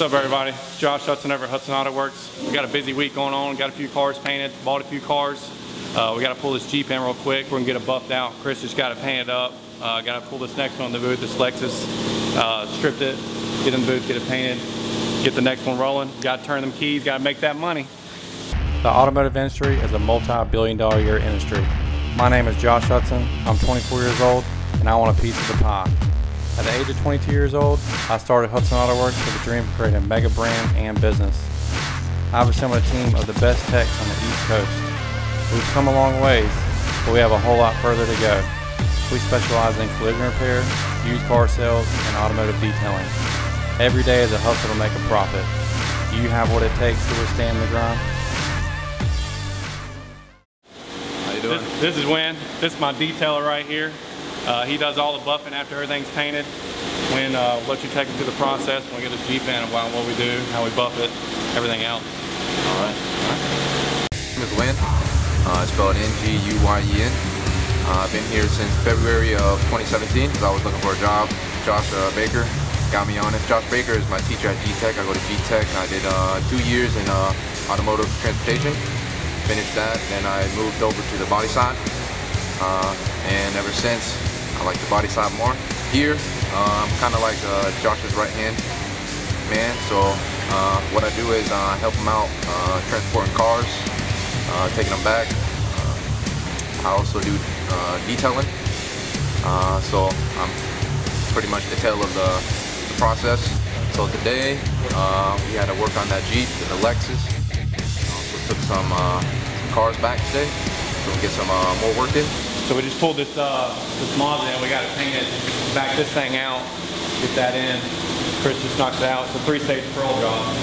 What's up, everybody? Josh Hudson over at Hudson Auto Works. We got a busy week going on. Got a few cars painted, bought a few cars. We got to pull this Jeep in real quick. We're gonna get it buffed out. Chris just got it painted up. Got to pull this next one in the booth, this Lexus. Stripped it, get in the booth, get it painted, get the next one rolling. Got to turn them keys, got to make that money. The automotive industry is a multi-billion-dollar a year industry. My name is Josh Hudson. I'm 24 years old, and I want a piece of the pie. At the age of 22 years old, I started Hudson Auto Works with a dream of creating a mega brand and business. I've assembled a team of the best techs on the East Coast. We've come a long ways, but we have a whole lot further to go. We specialize in collision repair, used car sales, and automotive detailing. Every day is a hustle to make a profit. Do you have what it takes to withstand the grind? How you doing? This is Win. This is my detailer right here. He does all the buffing after everything's painted. When let you take it through the process, when we get the Jeep in, what we do, how we buff it, everything else. All right. My name is Win. It's spelled N-G-U-Y-E-N. I've been here since February of 2017 because I was looking for a job. Josh Baker got me on it. Josh Baker is my teacher at G-Tech. I go to G-Tech and I did 2 years in automotive transportation. Finished that, then I moved over to the body side. And ever since, I like the body side more. Here, I'm kind of like Josh's right-hand man, so what I do is help him out transporting cars, taking them back. I also do detailing, so I'm pretty much the tail of the process. So today, we had to work on that Jeep and the Lexus. Also took some cars back today, so we'll get some more work in. So we just pulled this Mazda in. We got it painted, back this thing out, get that in. Chris just knocked it out. It's a 3-stage curl job.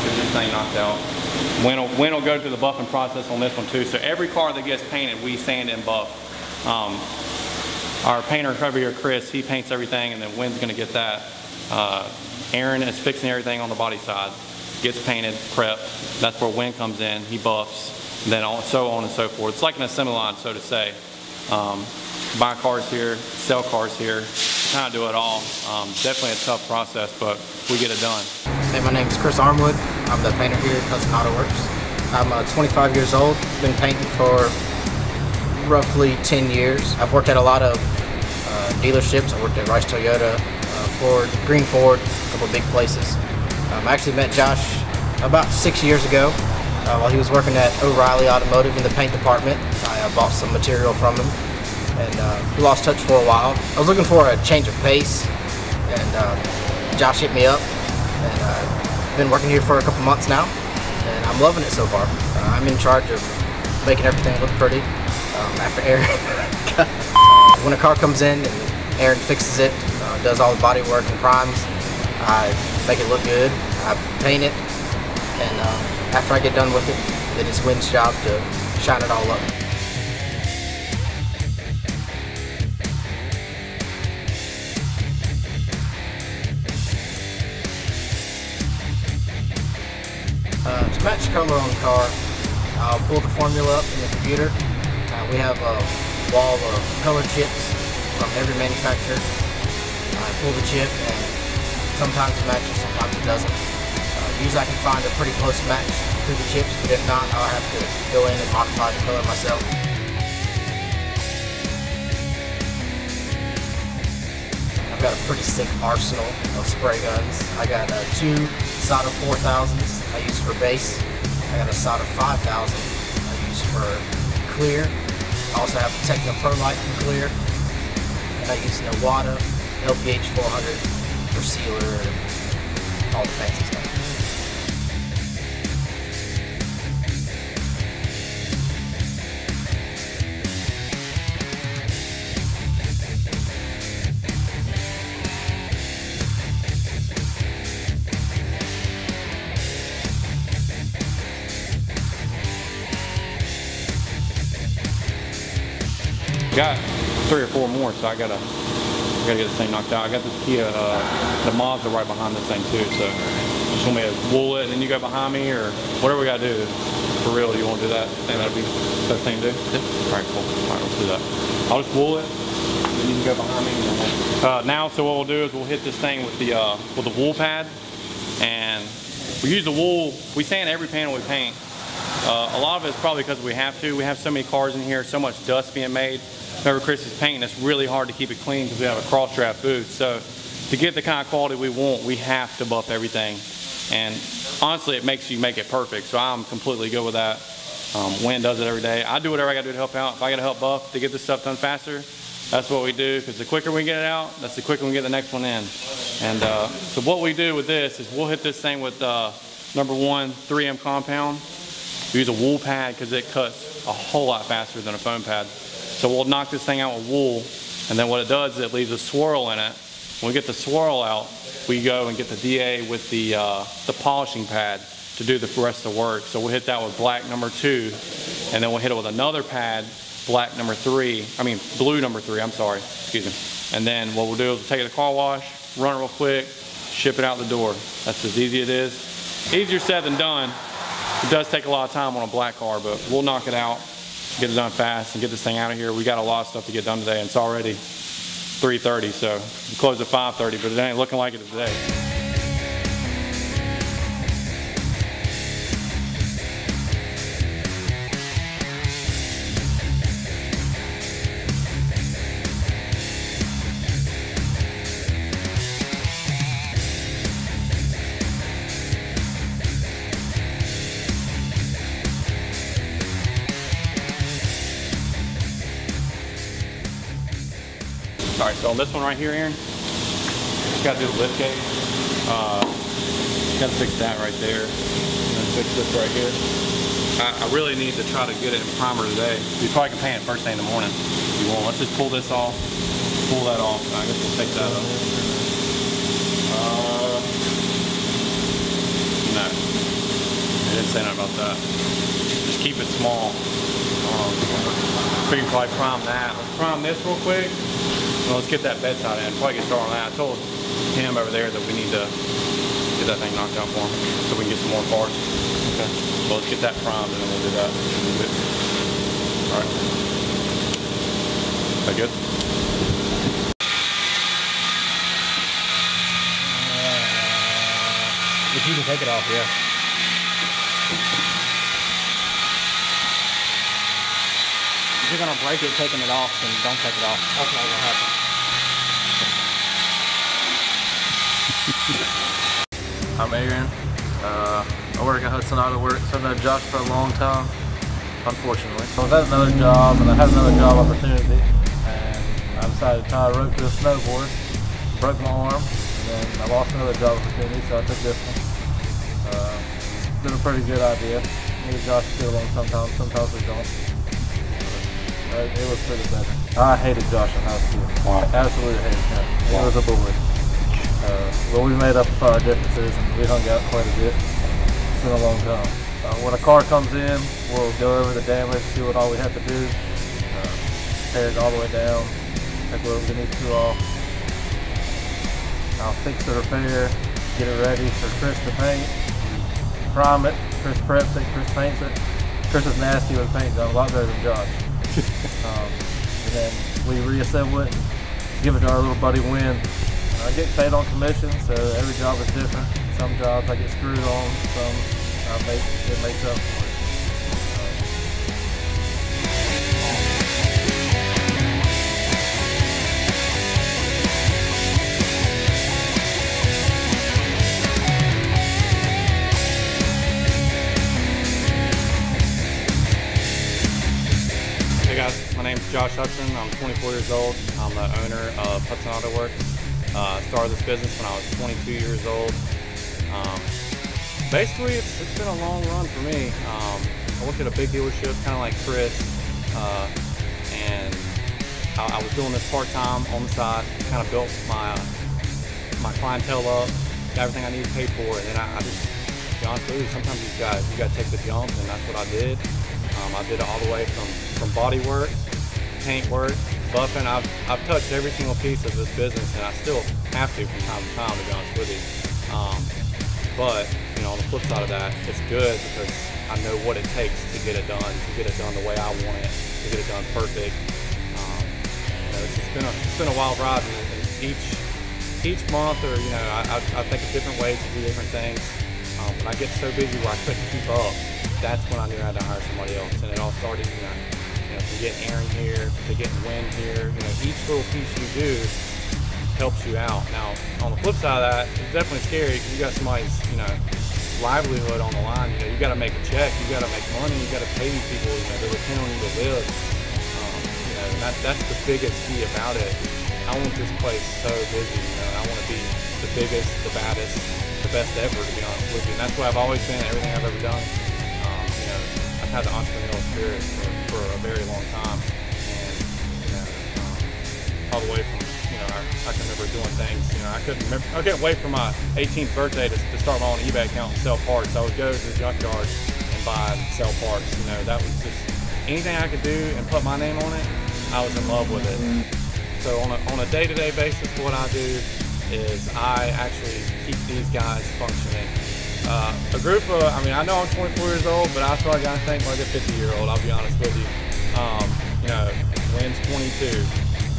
Get this thing knocked out. Win will go through the buffing process on this one too. So every car that gets painted, we sand and buff. Our painter over here, Chris, he paints everything, and then Win's gonna get that. Aaron is fixing everything on the body side. Gets painted, prepped. That's where Win comes in. He buffs. Then so on and so forth. It's like an assembly line, so to say. Buy cars here, sell cars here, kind of do it all. Definitely a tough process, but we get it done. Hey, my name is Chris Armwood. I'm the painter here at Hudson Auto Works. I'm 25 years old, been painting for roughly 10 years. I've worked at a lot of dealerships. I worked at Rice Toyota, Ford, Green Ford, a couple of big places. I actually met Josh about 6 years ago. While he was working at O'Reilly Automotive in the paint department. I bought some material from him, and we lost touch for a while. I was looking for a change of pace, and Josh hit me up, and I've been working here for a couple months now, and I'm loving it so far. I'm in charge of making everything look pretty after Aaron. When a car comes in and Aaron fixes it, does all the body work and primes, I make it look good, I paint it, and after I get done with it, then it's Win's job to shine it all up. To match color on the car, I'll pull the formula up in the computer. We have a wall of color chips from every manufacturer. I pull the chip, and sometimes it matches, sometimes it doesn't. Usually I can find a pretty close match through the chips, but if not, I'll have to go in and modify the color myself. I've got a pretty sick arsenal of spray guns. I got 2 Sada 4000s I use for base. I got a Sada 5000 I use for clear. I also have a Techno Pro Light for clear. And I use an Iwata LPH 400 for sealer and all the fancy stuff. Got 3 or 4 more, so I gotta get this thing knocked out. I got this Kia, the Mazda right behind this thing too, so just want me to wool it and then you go behind me, or whatever we gotta do. For real, do you want to do that? I think that'd be the best thing to do? Yeah. Alright, cool. Alright, let's do that. I'll just wool it, and you can go behind me. Now, so what we'll do is we'll hit this thing with the wool pad, We use the wool. We sand every panel we paint. A lot of it's probably because we have to. We have so many cars in here, so much dust being made. Whenever Chris is painting, it's really hard to keep it clean because we have a cross draft booth. So to get the kind of quality we want, we have to buff everything. And honestly, it makes you make it perfect. So I'm completely good with that. Wayne does it every day. I do whatever I got to do to help out. If I got to help buff to get this stuff done faster, that's what we do. Because the quicker we get it out, that's the quicker we get the next one in. And so what we do with this is we'll hit this thing with number 1 3M compound. We use a wool pad because it cuts a whole lot faster than a foam pad. So we'll knock this thing out with wool, and then what it does is it leaves a swirl in it. When we get the swirl out, we go and get the DA with the polishing pad to do the rest of the work. So we'll hit that with black number 2, and then we'll hit it with another pad, black number 3, blue number 3, I'm sorry, excuse me. And then what we'll do is we'll take it to the car wash, run it real quick, ship it out the door. That's as easy as it is. Easier said than done. It does take a lot of time on a black car, but we'll knock it out, get it done fast, and get this thing out of here. We got a lot of stuff to get done today, and it's already 3:30, so we closed at 5:30, but it ain't looking like it today. All right, so on this one right here, Aaron, just gotta do the lift gauge. Gotta fix that right there, and then fix this right here. I really need to try to get it in primer today. You probably can paint it first thing in the morning if you want. Let's just pull this off, pull that off. I guess we'll take that up. No, they didn't say nothing about that. Just keep it small. We can probably prime that. Let's prime this real quick. Well, let's get that bedside in. Probably get started on that. I told him over there that we need to get that thing knocked out for him so we can get some more cars. Okay. Well, let's get that primed and then we'll do that. All right. Is that good? If you can take it off, yeah. If you're gonna break it taking it off, then don't take it off. That's not gonna happen. I'm Aaron. I work at Hudson Auto Works. I've known Josh for a long time, unfortunately. I was at another job, and I had another job opportunity, and I decided to tie a rope to a snowboard, broke my arm, and then I lost another job opportunity, so I took this one. It's been a pretty good idea. Me and Josh get along sometimes we don't. It was pretty better. I hated Josh in high school. Wow. Absolutely hated him. He was a bully. But we made up our differences and we hung out quite a bit. It's been a long time. When a car comes in, we'll go over the damage, see what all we have to do, tear it all the way down, take whatever we need to off. I'll fix the repair, get it ready for Chris to paint, prime it. Chris preps it, Chris paints it. Chris is nasty with paint, done a lot better than Josh. And then we reassemble it and give it to our little buddy Wynn. I get paid on commission, so every job is different. Some jobs I get screwed on, some it makes up for it. Hey guys, my name's Josh Hudson. I'm 24 years old. I'm the owner of Hudson Auto Works. Started this business when I was 22 years old. Basically, it's been a long run for me. I worked at a big dealership, kind of like Chris, and I was doing this part-time on the side, kind of built my clientele up, got everything I needed paid for, and then I just, to be honest with you, sometimes you got to take the jump, and that's what I did. I did it all the way from body work, paint work, buffing. I've touched every single piece of this business, and I still have to from time to time, to be honest with you. But you know, on the flip side of that, it's good because I know what it takes to get it done the way I want it, to get it done perfect. You know, it's been a wild ride, and each month, or you know, I think of different ways to do different things. When I get so busy where I couldn't keep up, that's when I knew I had to hire somebody else. And it all started, from getting Aaron here to getting Wynn here. Each little piece you do helps you out. Now, on the flip side of that, it's definitely scary because you got somebody's, livelihood on the line. You got to make a check, you got to make money, you got to pay these people. They depend on you to live. That's the biggest key about it. I want this place so busy. I want to be the biggest, the baddest, the best ever, to be honest with you. And that's what I've always been. Everything I've ever done. I've had the entrepreneurial spirit for a very long time, and all the way from I can remember doing things. I couldn't wait for my 18th birthday to start my own eBay account and sell parts. I would go to the junkyard and buy and sell parts. That was just anything I could do and put my name on it. I was in love with it. So on a day-to-day basis, what I do is I actually keep these guys functioning. A group of, I know I'm 24 years old, but I probably got to think like a 50-year-old, I'll be honest with you. Wynn's 22,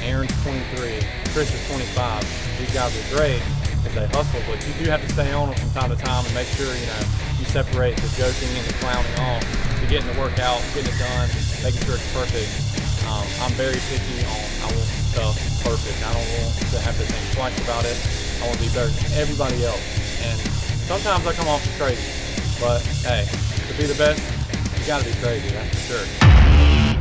Aaron's 23, Chris is 25. These guys are great because they hustle, but you do have to stay on them from time to time and make sure, you separate the joking and the clowning off to getting the work out, getting it done, making sure it's perfect. I'm very picky on, I want stuff perfect. I don't want to have to think twice about it. I want to be better than everybody else. And sometimes I come off as crazy, but hey, to be the best, you gotta be crazy, that's for sure.